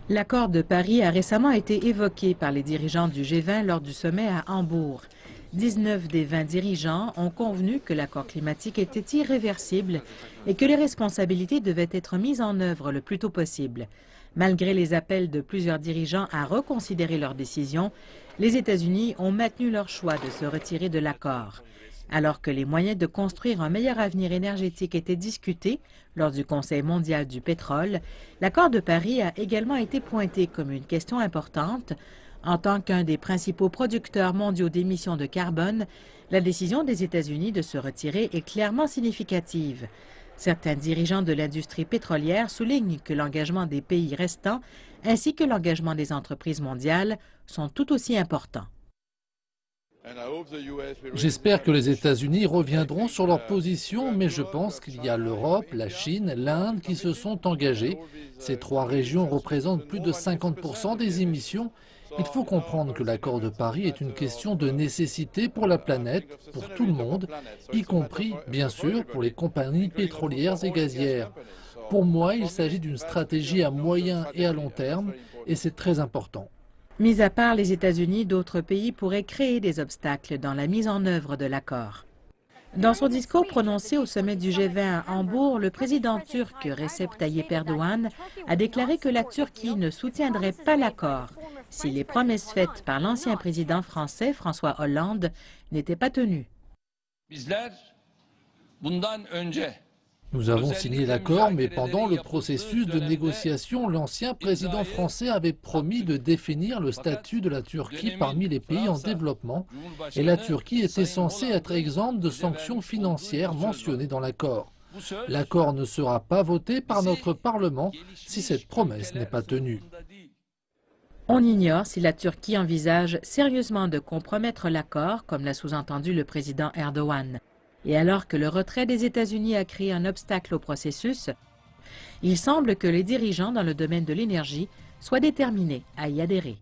L'accord de Paris a récemment été évoqué par les dirigeants du G20 lors du sommet à Hambourg. 19 des 20 dirigeants ont convenu que l'accord climatique était irréversible et que les responsabilités devaient être mises en œuvre le plus tôt possible. Malgré les appels de plusieurs dirigeants à reconsidérer leur décision, les États-Unis ont maintenu leur choix de se retirer de l'accord. Alors que les moyens de construire un meilleur avenir énergétique étaient discutés lors du Conseil mondial du pétrole, l'accord de Paris a également été pointé comme une question importante. En tant qu'un des principaux producteurs mondiaux d'émissions de carbone, la décision des États-Unis de se retirer est clairement significative. Certains dirigeants de l'industrie pétrolière soulignent que l'engagement des pays restants ainsi que l'engagement des entreprises mondiales sont tout aussi importants. J'espère que les États-Unis reviendront sur leur position, mais je pense qu'il y a l'Europe, la Chine, l'Inde qui se sont engagés. Ces trois régions représentent plus de 50% des émissions. Il faut comprendre que l'accord de Paris est une question de nécessité pour la planète, pour tout le monde, y compris, bien sûr, pour les compagnies pétrolières et gazières. Pour moi, il s'agit d'une stratégie à moyen et à long terme, et c'est très important. Mis à part les États-Unis, d'autres pays pourraient créer des obstacles dans la mise en œuvre de l'accord. Dans son discours prononcé au sommet du G20 à Hambourg, le président turc Recep Tayyip Erdogan a déclaré que la Turquie ne soutiendrait pas l'accord si les promesses faites par l'ancien président français François Hollande n'étaient pas tenues. Nous avons signé l'accord, mais pendant le processus de négociation, l'ancien président français avait promis de définir le statut de la Turquie parmi les pays en développement, et la Turquie était censée être exempte de sanctions financières mentionnées dans l'accord. L'accord ne sera pas voté par notre Parlement si cette promesse n'est pas tenue. On ignore si la Turquie envisage sérieusement de compromettre l'accord, comme l'a sous-entendu le président Erdogan. Et alors que le retrait des États-Unis a créé un obstacle au processus, il semble que les dirigeants dans le domaine de l'énergie soient déterminés à y adhérer.